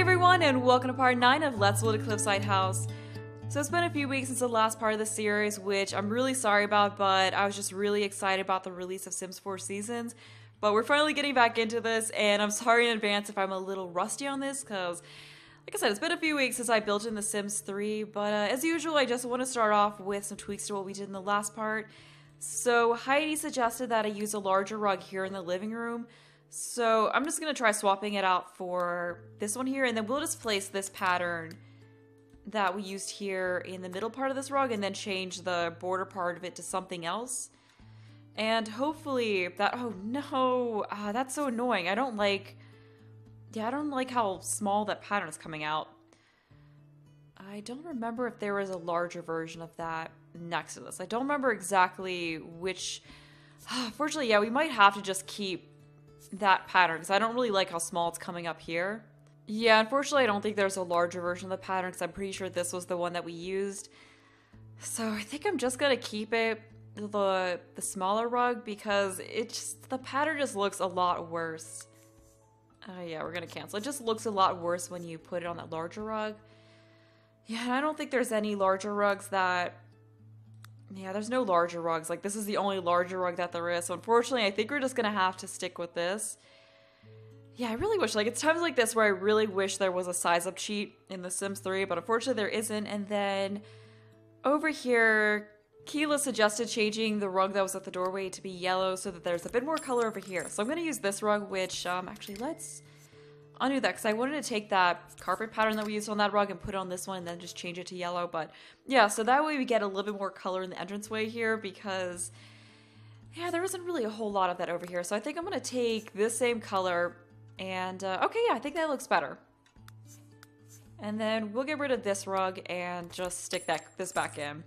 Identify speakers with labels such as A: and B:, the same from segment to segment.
A: everyone, and welcome to part 9 of Let's Build a Cliffside House. So it's been a few weeks since the last part of the series, which I'm really sorry about, but I was just really excited about the release of Sims 4 Seasons. But we're finally getting back into this, and I'm sorry in advance if I'm a little rusty on this, because, like I said, it's been a few weeks since I built in The Sims 3, but as usual, I just want to start off with some tweaks to what we did in the last part. So Heidi suggested that I use a larger rug here in the living room. So I'm just going to try swapping it out for this one here, and then we'll just place this pattern that we used here in the middle part of this rug and then change the border part of it to something else. And hopefully that, oh no, that's so annoying. I don't like how small that pattern is coming out. I don't remember if there was a larger version of that next to this. I don't remember exactly which. Fortunately, yeah, we might have to just keep that pattern because I don't really like how small it's coming up here. Yeah, unfortunately, I don't think there's a larger version of the pattern because I'm pretty sure this was the one that we used. So I think I'm just gonna keep it the smaller rug because the pattern just looks a lot worse. Yeah, we're gonna cancel. It just looks a lot worse when you put it on that larger rug. Yeah, and I don't think there's any larger rugs that. Yeah, there's no larger rugs. Like, this is the only larger rug that there is. So, unfortunately, I think we're just gonna have to stick with this. Yeah, I really wish, like, it's times like this where I really wish there was a size-up cheat in The Sims 3, but unfortunately there isn't. And then, over here, Keela suggested changing the rug that was at the doorway to be yellow so that there's a bit more color over here. So I'm gonna use this rug, which, actually, let's undo that, because I wanted to take that carpet pattern that we used on that rug and put it on this one and then just change it to yellow. But yeah, so that way we get a little bit more color in the entranceway here because, yeah, there isn't really a whole lot of that over here. So I think I'm going to take this same color and, okay, yeah, I think that looks better. And then we'll get rid of this rug and just stick this back in.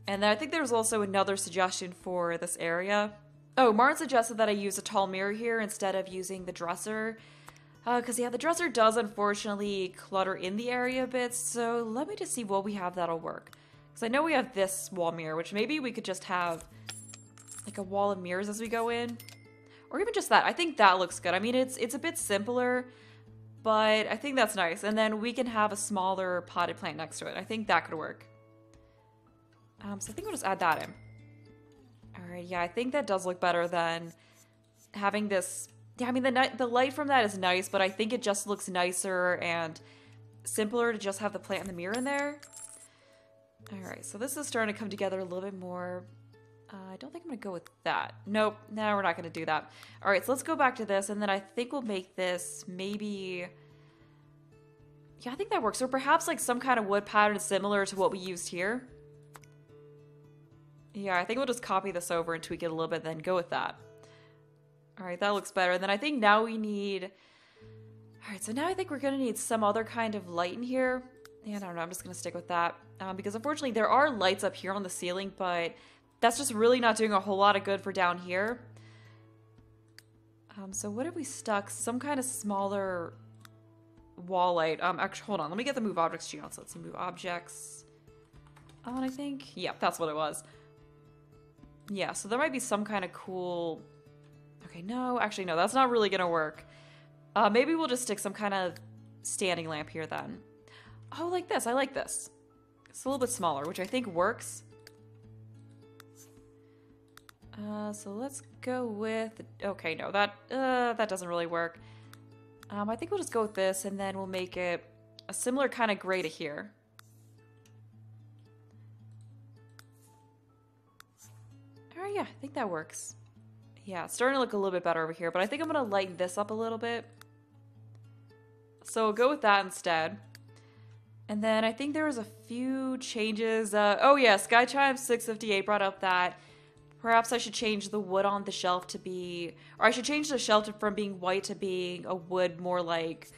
A: And then I think there's also another suggestion for this area. Oh, Martin suggested that I use a tall mirror here instead of using the dresser. Because, yeah, the dresser does unfortunately clutter in the area a bit, so let me just see what we have that'll work. Because I know we have this wall mirror, which maybe we could just have, like, a wall of mirrors as we go in. Or even just that. I think that looks good. I mean, it's a bit simpler, but I think that's nice. And then we can have a smaller potted plant next to it. I think that could work. So I think we'll just add that in. Alright, yeah, I think that does look better than having this. Yeah, I mean, the light from that is nice, but I think it just looks nicer and simpler to just have the plant and the mirror in there. Alright, so this is starting to come together a little bit more. I don't think I'm going to go with that. Nope, no, we're not going to do that. Alright, so let's go back to this, and then I think we'll make this maybe. Yeah, I think that works. So perhaps like some kind of wood pattern similar to what we used here. Yeah, I think we'll just copy this over and tweak it a little bit, then go with that. Alright, that looks better. And then I think now we need. Alright, so now I think we're going to need some other kind of light in here. Yeah, I don't know, I'm just going to stick with that. Because unfortunately there are lights up here on the ceiling, but that's just really not doing a whole lot of good for down here. So what have we stuck? Some kind of smaller wall light. Actually, hold on, let me get the move objects gene on. So let's move objects on, I think. Yeah, that's what it was. Yeah, so there might be some kind of cool. Okay, no, actually no, that's not really gonna work. Maybe we'll just stick some kind of standing lamp here then. Oh, like this, I like this. It's a little bit smaller, which I think works. So let's go with, okay, no, that doesn't really work. I think we'll just go with this and then we'll make it a similar kind of gray to here. Alright, yeah, I think that works. Yeah, it's starting to look a little bit better over here, but I think I'm going to lighten this up a little bit. So we'll go with that instead. And then I think there was a few changes. Oh yeah, SkyChime658 brought up that perhaps I should change the wood on the shelf to be, or I should change the shelf from being white to being a wood more like,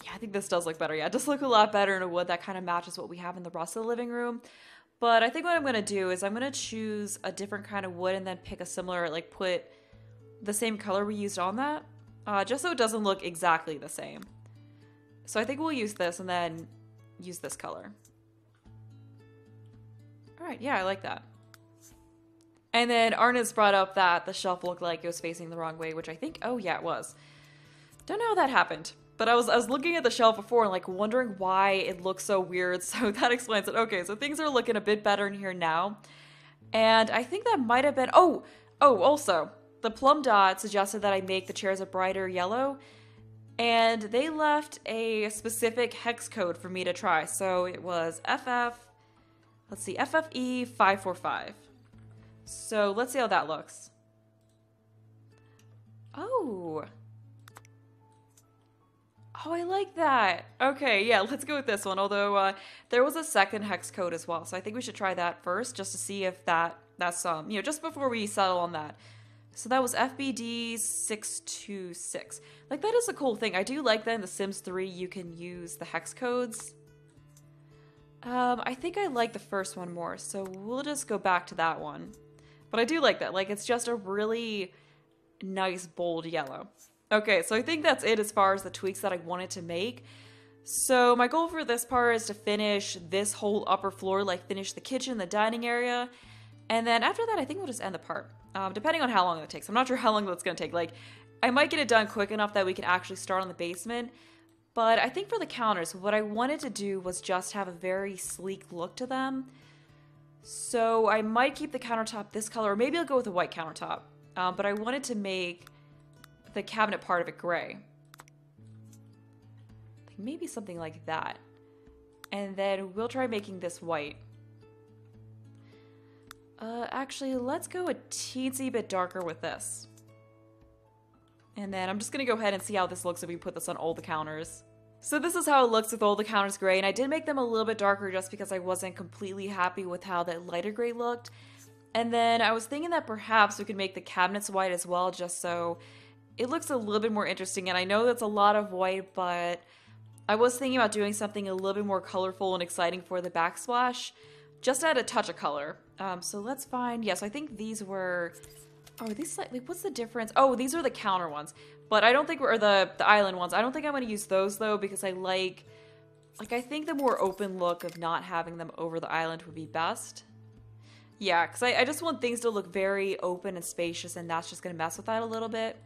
A: yeah, I think this does look better. Yeah, it does look a lot better in a wood that kind of matches what we have in the rest of the living room. But I think what I'm going to do is I'm going to choose a different kind of wood and then pick a similar, like put the same color we used on that, just so it doesn't look exactly the same. So I think we'll use this and then use this color. Alright, yeah, I like that. And then Arnis brought up that the shelf looked like it was facing the wrong way, which I think, oh yeah, it was. Don't know how that happened. But I was looking at the shelf before and like wondering why it looks so weird. So that explains it. Okay, so things are looking a bit better in here now. And I think that might have been, also, the Plum Dot suggested that I make the chairs a brighter yellow. And they left a specific hex code for me to try. So it was FFE 545. So let's see how that looks. Oh, I like that. Okay, yeah, let's go with this one. Although there was a second hex code as well, so I think we should try that first, just to see if that's just before we settle on that. So that was FBD 626. Like, that is a cool thing. I do like that in The Sims 3 you can use the hex codes. I think I like the first one more, so we'll just go back to that one. But I do like that. Like, it's just a really nice bold yellow. Okay, so I think that's it as far as the tweaks that I wanted to make. So my goal for this part is to finish this whole upper floor, like finish the kitchen, the dining area, and then after that I think we'll just end the part, depending on how long it takes. I'm not sure how long that's going to take. Like, I might get it done quick enough that we can actually start on the basement, but I think for the counters, what I wanted to do was just have a very sleek look to them. So I might keep the countertop this color, or maybe I'll go with a white countertop, but I wanted to make the cabinet part of it gray. Like maybe something like that. And then we'll try making this white. Actually, let's go a teensy bit darker with this. And then I'm just gonna go ahead and see how this looks if we put this on all the counters. So this is how it looks with all the counters gray, and I did make them a little bit darker just because I wasn't completely happy with how that lighter gray looked. And then I was thinking that perhaps we could make the cabinets white as well, just so it looks a little bit more interesting. And I know that's a lot of white, but I was thinking about doing something a little bit more colorful and exciting for the backsplash. Just add a touch of color. So let's find, yes, I think these were, oh, these slightly, what's the difference? Oh, these are the counter ones. But I don't think we're, the island ones. I don't think I'm going to use those though, because I like, I think the more open look of not having them over the island would be best. Yeah, because I just want things to look very open and spacious, and that's just going to mess with that a little bit.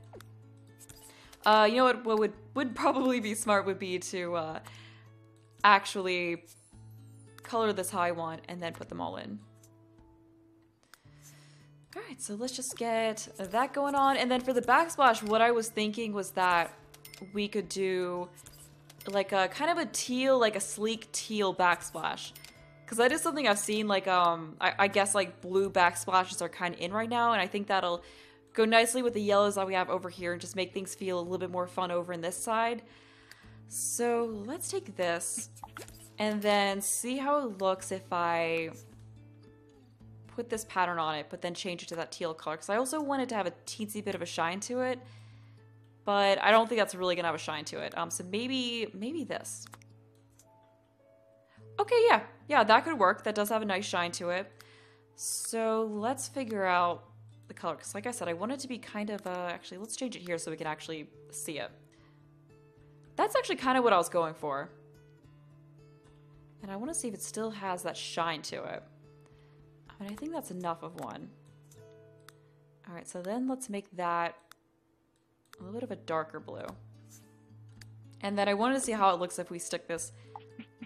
A: You know what would probably be smart would be to actually color this how I want and then put them all in. Alright, so let's just get that going on. And then for the backsplash, what I was thinking was that we could do like a kind of a teal, like a sleek teal backsplash. Because that is something I've seen, like, I guess like blue backsplashes are kind of in right now, and I think that'll go nicely with the yellows that we have over here and just make things feel a little bit more fun over in this side. So let's take this and then see how it looks if I put this pattern on it, but then change it to that teal color. Because I also wanted to have a teensy bit of a shine to it, but I don't think that's really gonna have a shine to it. So maybe this. Okay, yeah, that could work. That does have a nice shine to it. So let's figure out the color, because like I said, I want it to be kind of, actually, let's change it here so we can actually see it. That's actually kind of what I was going for. And I want to see if it still has that shine to it. I mean, I think that's enough of one. Alright, so then let's make that a little bit of a darker blue. And then I wanted to see how it looks if we stick this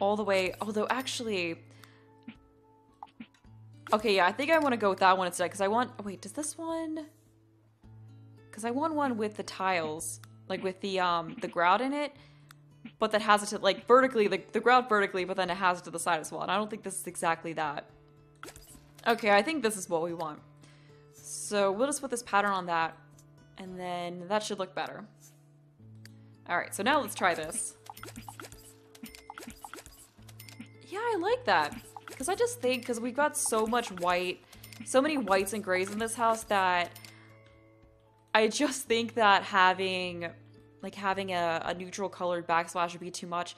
A: all the way, although actually, okay, yeah, I think I want to go with that one instead, because I want, oh, wait, does this one, because I want one with the tiles, like with the grout in it, but that has it to, like, vertically, the grout vertically, but then it has it to the side as well, and I don't think this is exactly that. Okay, I think this is what we want. So we'll just put this pattern on that, and then that should look better. Alright, so now let's try this. Yeah, I like that. Because I just think, because we've got so much white, so many whites and grays in this house, that I just think that having a neutral colored backsplash would be too much.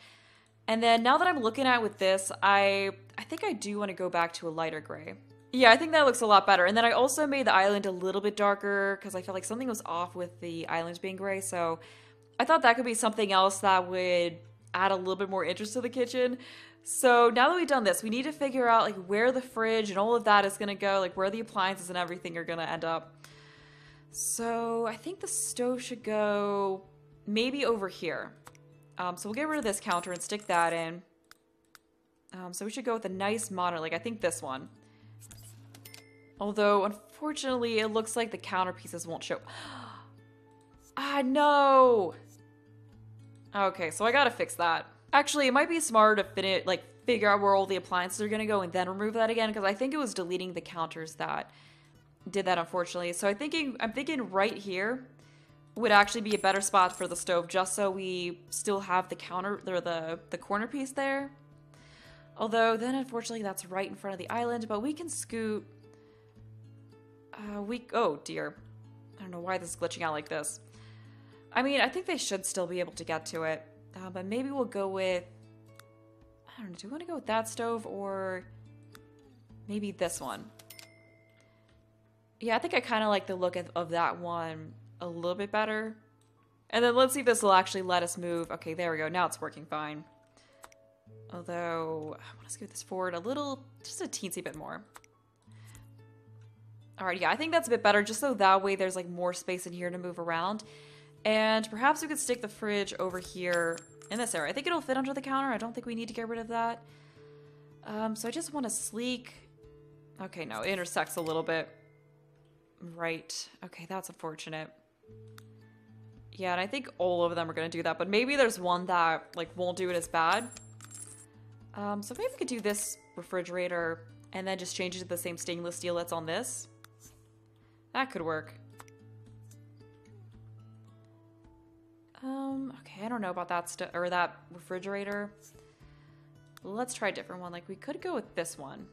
A: And then now that I'm looking at it with this, I think I do want to go back to a lighter gray. Yeah, I think that looks a lot better. And then I also made the island a little bit darker, because I felt like something was off with the islands being gray, so I thought that could be something else that would add a little bit more interest to the kitchen. So now that we've done this, we need to figure out like where the fridge and all of that is going to go, like where the appliances and everything are going to end up. So I think the stove should go maybe over here. So we'll get rid of this counter and stick that in. So we should go with a nice modern, like I think this one. Although, unfortunately, it looks like the counter pieces won't show. Ah, no! Okay, so I gotta fix that. Actually, it might be smarter to figure out where all the appliances are gonna go and then remove that again, because I think it was deleting the counters that did that, unfortunately. So I'm thinking right here would actually be a better spot for the stove, just so we still have the counter, or the corner piece there. Although, then unfortunately that's right in front of the island, but we can scoot... oh dear. I don't know why this is glitching out like this. I mean, I think they should still be able to get to it. But maybe we'll go with... I don't know, do we want to go with that stove or maybe this one? Yeah, I think I kind of like the look of that one a little bit better. And then let's see if this will actually let us move. Okay, there we go. Now it's working fine. Although, I want to scoot this forward a little, just a teensy bit more. Alright, yeah, I think that's a bit better, just so that way there's like more space in here to move around. And perhaps we could stick the fridge over here in this area. I think it'll fit under the counter. I don't think we need to get rid of that. So I just want a sleek... Okay, no, it intersects a little bit. Right. Okay, that's unfortunate. Yeah, and I think all of them are going to do that, but maybe there's one that like won't do it as bad. So maybe we could do this refrigerator and then just change it to the same stainless steel that's on this. That could work. Okay, I don't know about that that refrigerator. Let's try a different one. Like, we could go with this one.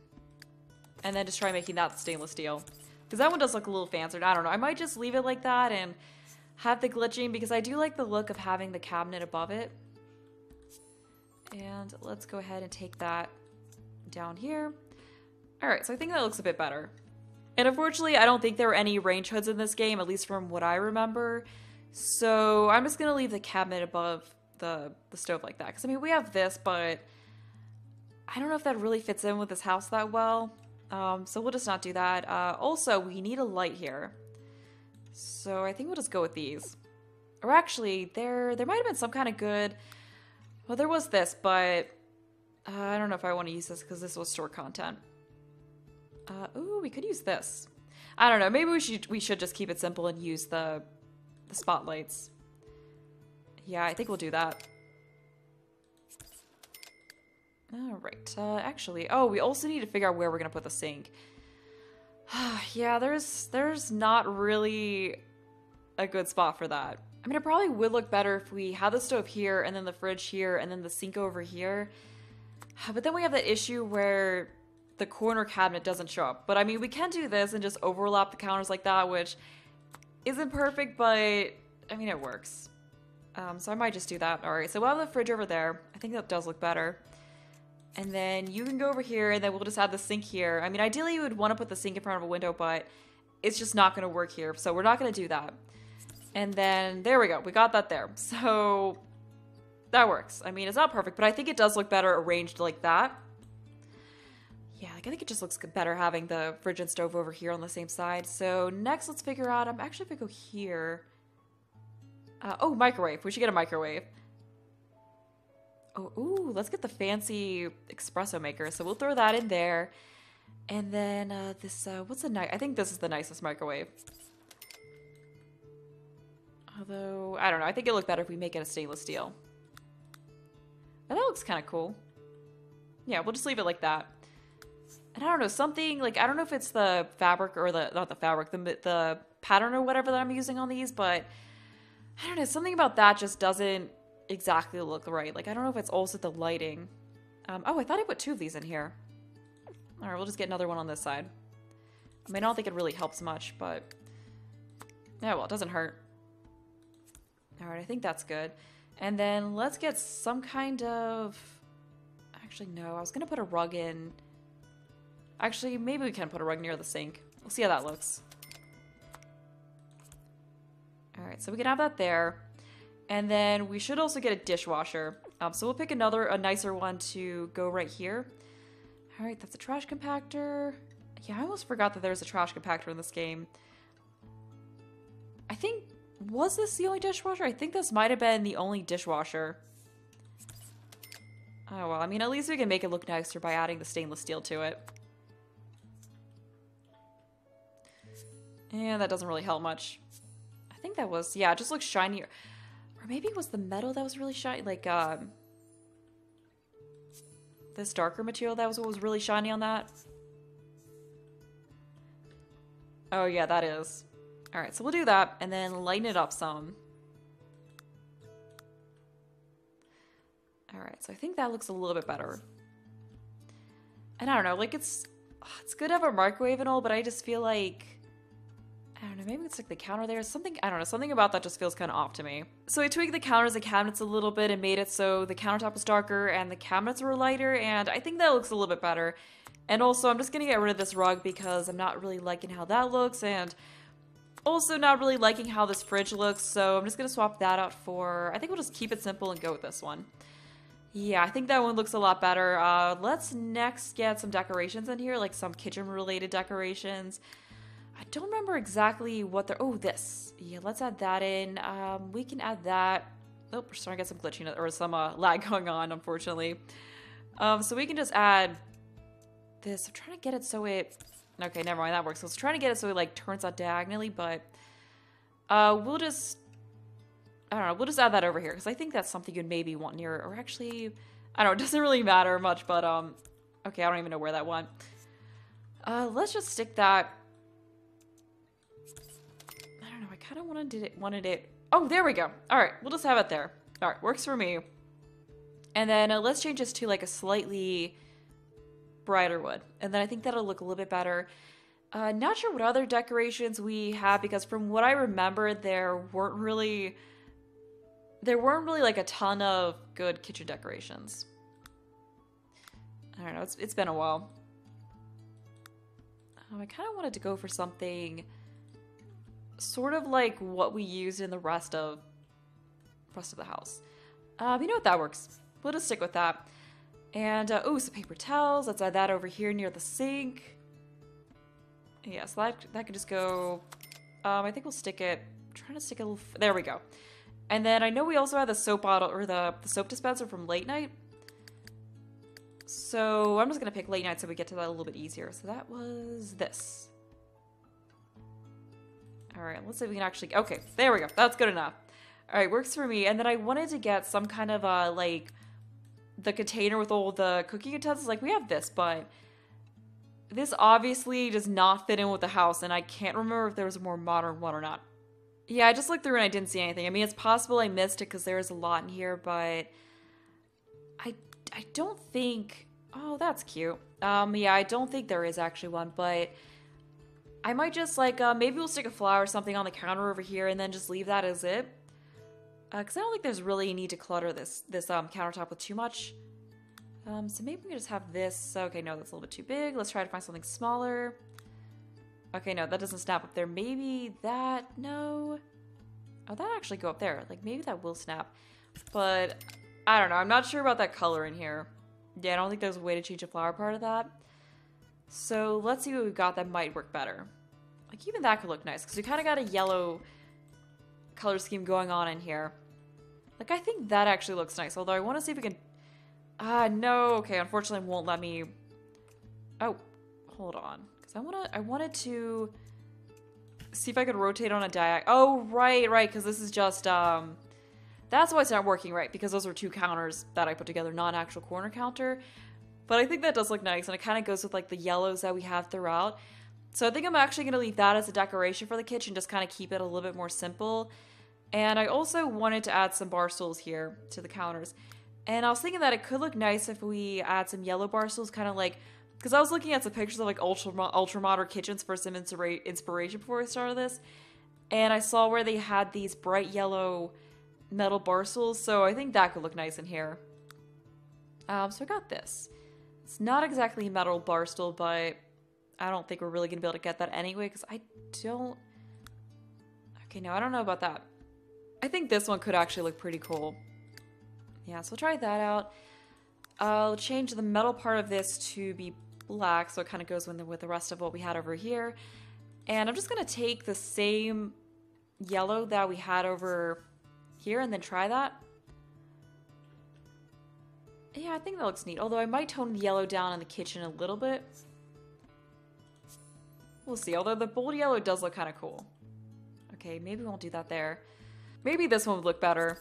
A: And then just try making that stainless steel. Because that one does look a little fancier. I don't know. I might just leave it like that and have the glitching, because I do like the look of having the cabinet above it. And let's go ahead and take that down here. Alright, so I think that looks a bit better. And unfortunately, I don't think there were any range hoods in this game, at least from what I remember. So I'm just going to leave the cabinet above the stove like that. Because, I mean, we have this, but I don't know if that really fits in with this house that well. So we'll just not do that. Also, we need a light here. So I think we'll just go with these. Or actually, there might have been some kind of good... Well, there was this, but I don't know if I want to use this because this was store content. Ooh, we could use this. I don't know. Maybe we should just keep it simple and use the spotlights. Yeah, I think we'll do that. All right. Actually, oh, we also need to figure out where we're gonna put the sink. Yeah, there's not really a good spot for that. I mean, it probably would look better if we had the stove here and then the fridge here and then the sink over here. But then we have that issue where the corner cabinet doesn't show up. But I mean, we can do this and just overlap the counters like that, which isn't perfect, but I mean, it works. So I might just do that. All right, so we'll have the fridge over there. I think that does look better. And then you can go over here, and then we'll just have the sink here. I mean, ideally you would want to put the sink in front of a window, but it's just not going to work here. So we're not going to do that. And then, there we go. We got that there. So, that works. I mean, it's not perfect, but I think it does look better arranged like that. Yeah, like, I think it just looks better having the fridge and stove over here on the same side. So, next, let's figure out... actually, if I go here... oh, microwave. We should get a microwave. Oh, ooh, let's get the fancy espresso maker. So, we'll throw that in there. And then, this, what's a nice... I think this is the nicest microwave. Although, I don't know. I think it'd look better if we make it a stainless steel. But that looks kind of cool. Yeah, we'll just leave it like that. And I don't know, something, like, I don't know if it's the fabric or not the fabric, the pattern or whatever that I'm using on these, but I don't know, something about that just doesn't exactly look right. Like, I don't know if it's also the lighting. Oh, I thought I put 2 of these in here. All right, we'll just get another one on this side. I mean, I don't think it really helps much, but yeah, well, it doesn't hurt. All right, I think that's good. And then let's get some kind of... Actually, no, I was going to put a rug in. Actually, maybe we can put a rug near the sink. We'll see how that looks. All right, so we can have that there. And then we should also get a dishwasher. So we'll pick a nicer one to go right here. All right, that's a trash compactor. Yeah, I almost forgot that there's a trash compactor in this game. I think... Was this the only dishwasher? I think this might have been the only dishwasher. Oh, well, I mean, at least we can make it look nicer by adding the stainless steel to it. And that doesn't really help much. I think that was, yeah, it just looks shinier. Or maybe it was the metal that was really shiny, like, this darker material that was what was really shiny on that. Oh, yeah, that is. Alright, so we'll do that, and then lighten it up some. Alright, so I think that looks a little bit better. And I don't know, like, it's good to have a microwave and all, but I just feel like... I don't know, maybe it's like the counter there. Something, I don't know, something about that just feels kind of off to me. So I tweaked the counters and cabinets a little bit and made it so the countertop was darker and the cabinets were lighter, and I think that looks a little bit better. And also, I'm just gonna get rid of this rug because I'm not really liking how that looks, and also not really liking how this fridge looks, so I'm just gonna swap that out for... I think we'll just keep it simple and go with this one. Yeah, I think that one looks a lot better. Let's next get some decorations in here, like some kitchen-related decorations. I don't remember exactly what they're... Oh, this. Yeah, let's add that in. We can add that. Oh, we're starting to get some glitchiness, or some lag going on, unfortunately. So we can just add this. I'm trying to get it so it... Okay, never mind, that works. So I was trying to get it so it, like, turns out diagonally, but... we'll just... I don't know, we'll just add that over here, because I think that's something you'd maybe want near... Or actually... I don't know, it doesn't really matter much, but, okay, I don't even know where that went. Let's just stick that... I don't know, I kind of wanted it... Oh, there we go. Alright, we'll just have it there. Alright, works for me. And then let's change this to, like, a slightly brighter wood. And then I think that'll look a little bit better. Not sure what other decorations we have, because from what I remember, there weren't really like a ton of good kitchen decorations. I don't know, it's been a while. I kind of wanted to go for something sort of like what we used in the rest of the house. You know what, that works. We'll just stick with that. And, oh, some paper towels. Let's add that over here near the sink. Yeah, so that could just go... I think we'll stick it... I'm trying to stick it a little... There we go. And then I know we also had the soap bottle, or the soap dispenser from late night. So I'm just going to pick late night so we get to that a little bit easier. So that was this. Alright, let's see if we can actually... Okay, there we go. That's good enough. Alright, works for me. And then I wanted to get some kind of, like... the container with all the cooking utensils. Like, we have this, but this obviously does not fit in with the house, and I can't remember if there was a more modern one or not. Yeah, I just looked through and I didn't see anything. I mean, it's possible I missed it because there's a lot in here, but I don't think... Oh, that's cute. Yeah, I don't think there is actually one, but I might just, like, maybe we'll stick a flower or something on the counter over here and then just leave that as it. Because I don't think there's really a need to clutter this countertop with too much. So maybe we can just have this. Okay, no, that's a little bit too big. Let's try to find something smaller. Okay, no, that doesn't snap up there. Maybe that... No. Oh, that'll actually go up there. Like, maybe that will snap. But, I don't know. I'm not sure about that color in here. Yeah, I don't think there's a way to change the flower part of that. So, let's see what we've got that might work better. Like, even that could look nice. Because we kind of got a yellow color scheme going on in here. Like, I think that actually looks nice. Although, I want to see if we can... no. Okay, unfortunately, it won't let me... Oh, hold on. Because I wanted to see if I could rotate on a diag... Oh, right. Because this is just, That's why it's not working right. Because those are two counters that I put together, not an actual corner counter. But I think that does look nice. And it kind of goes with, like, the yellows that we have throughout. So I think I'm actually going to leave that as a decoration for the kitchen. Just kind of keep it a little bit more simple. And I also wanted to add some bar stools here to the counters. And I was thinking that it could look nice if we add some yellow bar stools, kind of like... Because I was looking at some pictures of, like, ultra-modern kitchens for some inspiration before I started this. And I saw where they had these bright yellow metal bar stools. So I think that could look nice in here. So I got this. It's not exactly a metal bar stool, but I don't think we're really going to be able to get that anyway. Because I don't... Okay, no, I don't know about that. I think this one could actually look pretty cool. Yeah, so we'll try that out. I'll change the metal part of this to be black, so it kind of goes with the rest of what we had over here. And I'm just going to take the same yellow that we had over here and then try that. Yeah, I think that looks neat. Although I might tone the yellow down in the kitchen a little bit. We'll see. Although the bold yellow does look kind of cool. Okay, maybe we won't do that there. Maybe this one would look better.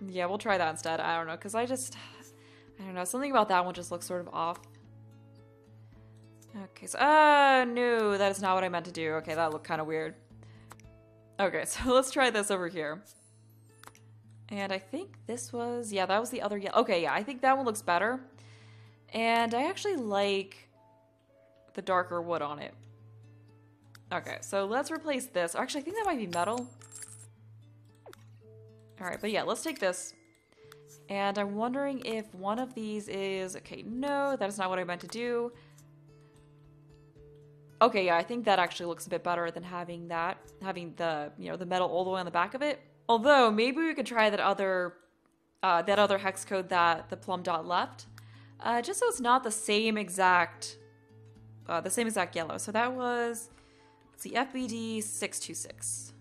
A: Yeah, we'll try that instead. I don't know, because I don't know. Something about that one just looks sort of off. Okay, so, no, that is not what I meant to do. Okay, that looked kind of weird. Okay, so let's try this over here. And I think this was, yeah, that was the other yellow. Okay, yeah, I think that one looks better. And I actually like the darker wood on it. Okay, so let's replace this. Actually, I think that might be metal. All right, but yeah, let's take this. And I'm wondering if one of these is, okay, no, that is not what I meant to do. Okay, yeah, I think that actually looks a bit better than having that, having the, you know, the metal all the way on the back of it. Although, maybe we could try that other hex code that the plum dot left. Just so it's not the same exact yellow. So that was, let's see, FBD 626.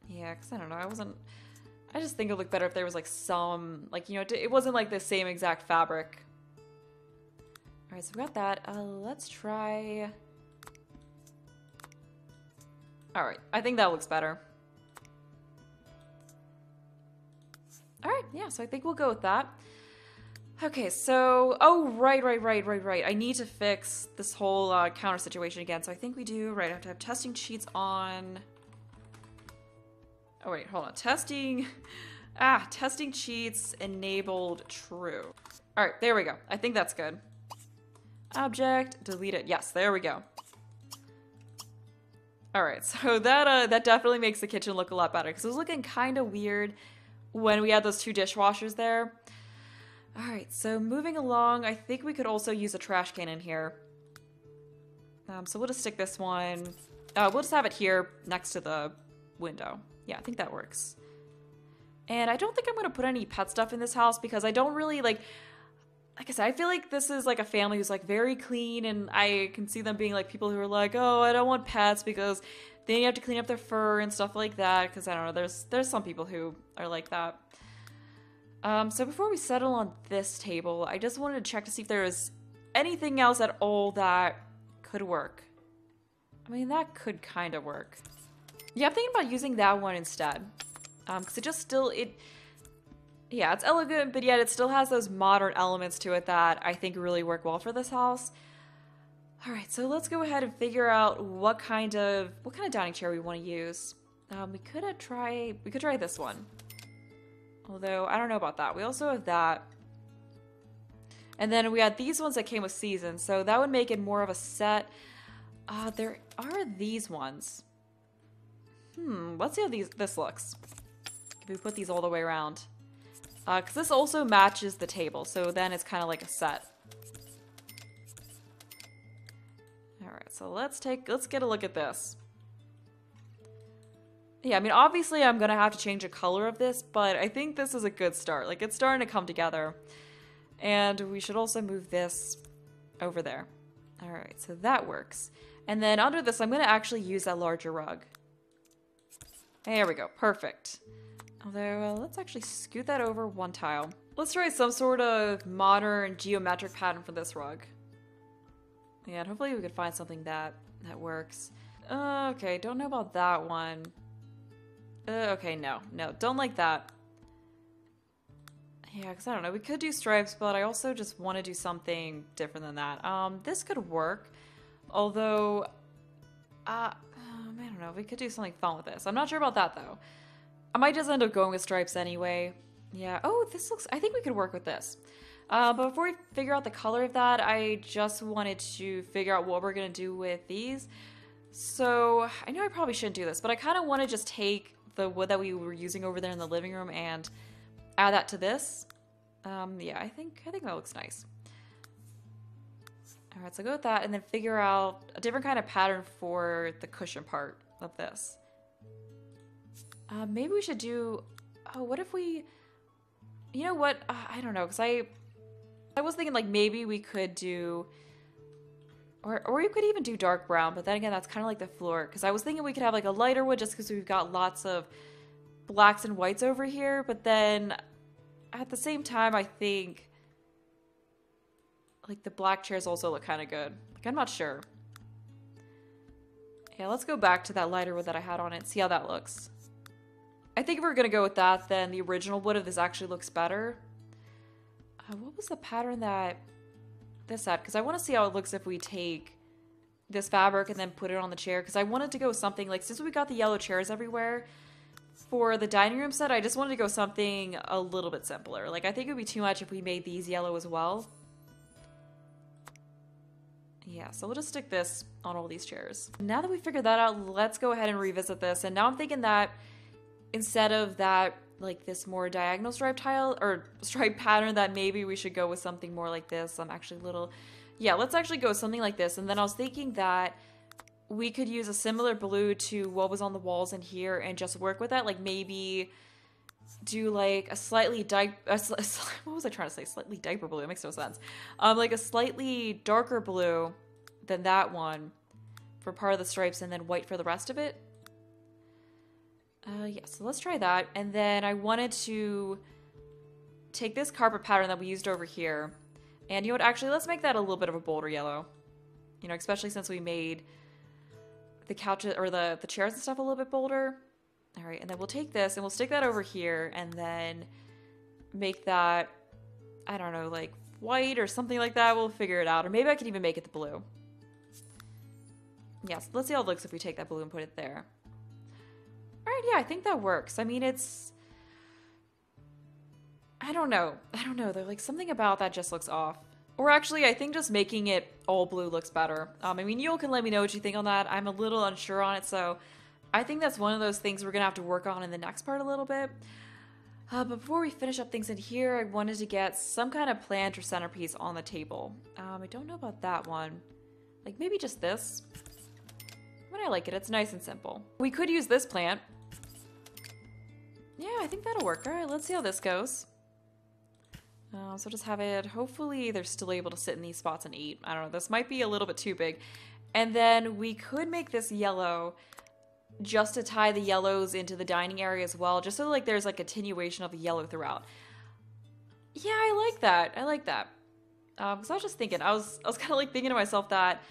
A: Yeah, because I don't know, I just think it would look better if there was like some, like, you know, it wasn't like the same exact fabric. Alright, so we got that. Let's try... Alright, I think that looks better. Alright, yeah, so I think we'll go with that. Okay, so... Oh, right. I need to fix this whole counter situation again. So I think we do... Right, I have to have testing sheets on... Oh, wait, hold on. Testing sheets enabled true. Alright, there we go. I think that's good. Object, delete it. Yes, there we go. Alright, so that definitely makes the kitchen look a lot better because it was looking kind of weird when we had those two dishwashers there. Alright, so moving along, I think we could also use a trash can in here. So we'll just stick this one. We'll just have it here next to the window. Yeah, I think that works. And I don't think I'm going to put any pet stuff in this house because I don't really, like I said, I feel like this is like a family who's like very clean, and I can see them being like people who are like, oh, I don't want pets because then you have to clean up their fur and stuff like that, because I don't know, there's some people who are like that. So before we settle on this table, I just wanted to check to see if there was anything else at all that could work. I mean, that could kind of work. Yeah, I'm thinking about using that one instead. Because it just still, yeah, it's elegant, but yet it still has those modern elements to it that I think really work well for this house. All right, so let's go ahead and figure out what kind of dining chair we want to use. We could try this one. Although, I don't know about that. We also have that. And then we had these ones that came with seasons, so that would make it more of a set. There are these ones. Let's see how this looks. If we put these all the way around. Because this also matches the table, so then it's kind of like a set. Alright, so let's get a look at this. Yeah, I mean, obviously I'm gonna have to change the color of this, but I think this is a good start. Like, it's starting to come together. And we should also move this over there. Alright, so that works. And then under this, I'm gonna actually use that larger rug. There we go, perfect. Although, let's actually scoot that over one tile. Let's try some sort of modern geometric pattern for this rug. Yeah, and hopefully we can find something that works. Okay, don't know about that one. Okay, no, don't like that. Yeah, because I don't know, we could do stripes, but I also just want to do something different than that. This could work, although, I don't know, we could do something fun with this. I'm not sure about that, though. I might just end up going with stripes anyway. Yeah, oh, this looks, I think we could work with this. But before we figure out the color of that, I just wanted to figure out what we're going to do with these. So, I know I probably shouldn't do this, but I kind of want to just take the wood that we were using over there in the living room and add that to this. Yeah, I think that looks nice. Alright, so go with that and then figure out a different kind of pattern for the cushion part of this. Maybe we should do, oh, what if we, you know what, I don't know, because I was thinking like maybe we could do, or you could even do dark brown, but then again, that's kind of like the floor, because I was thinking we could have like a lighter wood just because we've got lots of blacks and whites over here, but then at the same time, I think like the black chairs also look kind of good. Like, I'm not sure. Yeah, let's go back to that lighter wood that I had on it, see how that looks. I think if we're gonna go with that, then the original wood of this actually looks better. What was the pattern that this had? Because I want to see how it looks if we take this fabric and then put it on the chair. Because I wanted to go something like, since we got the yellow chairs everywhere, for the dining room set, I just wanted to go something a little bit simpler. Like, I think it would be too much if we made these yellow as well. Yeah, so we'll just stick this on all these chairs. Now that we figured that out, let's go ahead and revisit this. And now I'm thinking that instead of that, like this more diagonal stripe tile or stripe pattern, that maybe we should go with something more like this. I'm actually a little, yeah, let's actually go with something like this. And then I was thinking that we could use a similar blue to what was on the walls in here and just work with that. Like maybe do like a slightly what was I trying to say? Slightly diaper blue. It makes no sense. Like a slightly darker blue than that one for part of the stripes and then white for the rest of it. Yeah, so let's try that. And then I wanted to take this carpet pattern that we used over here. And you know what? Actually, let's make that a little bit of a bolder yellow. You know, especially since we made the couches or the chairs and stuff a little bit bolder. All right, and then we'll take this and we'll stick that over here and then make that, I don't know, like white or something like that. We'll figure it out. Or maybe I can even make it the blue. Yeah, so let's see how it looks if we take that blue and put it there. All right, yeah, I think that works. I mean, it's, I don't know. There's like something about that just looks off. Or actually, I think just making it all blue looks better. I mean, you all can let me know what you think on that. I'm a little unsure on it, so I think that's one of those things we're gonna have to work on in the next part a little bit. But before we finish up things in here, I wanted to get some kind of plant or centerpiece on the table. I don't know about that one. Like maybe just this. But I like it. It's nice and simple. We could use this plant. Yeah, I think that'll work. All right, let's see how this goes. So just have it, hopefully they're still able to sit in these spots and eat. I don't know, this might be a little bit too big. And then we could make this yellow just to tie the yellows into the dining area as well, just so like there's like a continuation of the yellow throughout. Yeah, I like that. I like that. Because I was just thinking, I was kind of like thinking to myself that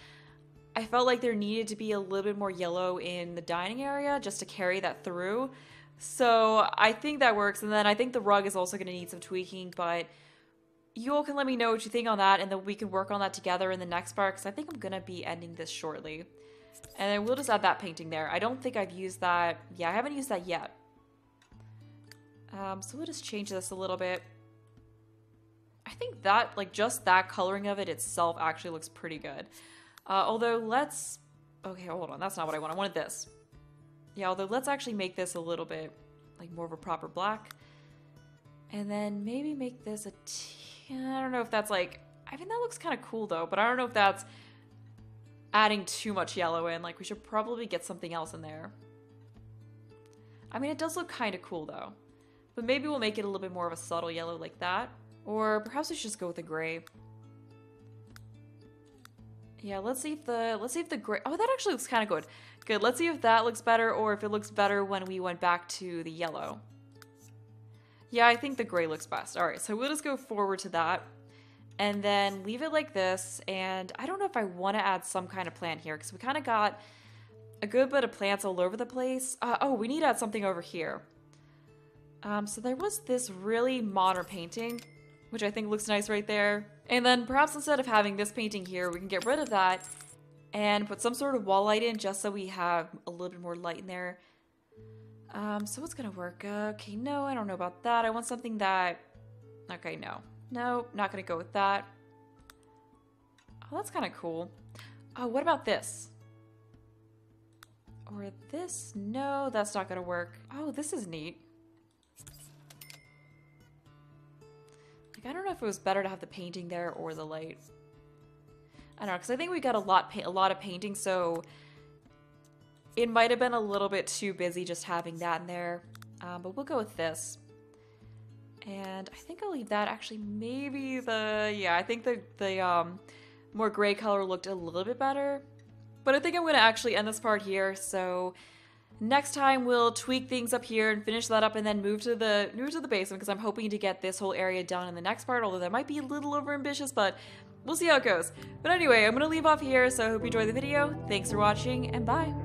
A: I felt like there needed to be a little bit more yellow in the dining area just to carry that through. So I think that works. And then I think the rug is also going to need some tweaking, but you all can let me know what you think on that, and then we can work on that together in the next part, because I think I'm going to be ending this shortly. And then we'll just add that painting there. I don't think I've used that. Yeah, I haven't used that yet. So we'll just change this a little bit. I think that, like, just that coloring of it itself actually looks pretty good. Although let's... Okay, hold on. That's not what I want. I wanted this. Yeah, although let's actually make this a little bit, like, more of a proper black. And then maybe make this a... I don't know if that's, like... I mean, that looks kind of cool, though. But I don't know if that's adding too much yellow in. Like, we should probably get something else in there. I mean, it does look kind of cool, though. But maybe we'll make it a little bit more of a subtle yellow like that. Or perhaps we should just go with the gray. Yeah, let's see if the gray... Oh, that actually looks kind of good. Good, let's see if that looks better or if it looks better when we went back to the yellow. Yeah, I think the gray looks best. All right, so we'll just go forward to that and then leave it like this. And I don't know if I want to add some kind of plant here because we kind of got a good bit of plants all over the place. Oh, we need to add something over here. So there was this really modern painting, which I think looks nice right there. And then perhaps instead of having this painting here, we can get rid of that and put some sort of wall light in just so we have a little bit more light in there. So what's gonna work? Okay, no, I don't know about that. I want something that... Okay, no. No, not gonna go with that. Oh, that's kind of cool. Oh, what about this? Or this? No, that's not gonna work. Oh, this is neat. Like, I don't know if it was better to have the painting there or the light. I don't know, because I think we got a lot of painting, so it might have been a little bit too busy just having that in there. But we'll go with this. And I think I'll leave that. Actually, maybe the... Yeah, I think the more gray color looked a little bit better. But I think I'm going to actually end this part here. So Next time we'll tweak things up here and finish that up and then move to the basement because I'm hoping to get this whole area done in the next part, although that might be a little over ambitious, but we'll see how it goes. But anyway, I'm gonna leave off here, so I hope you enjoyed the video. Thanks for watching, and bye!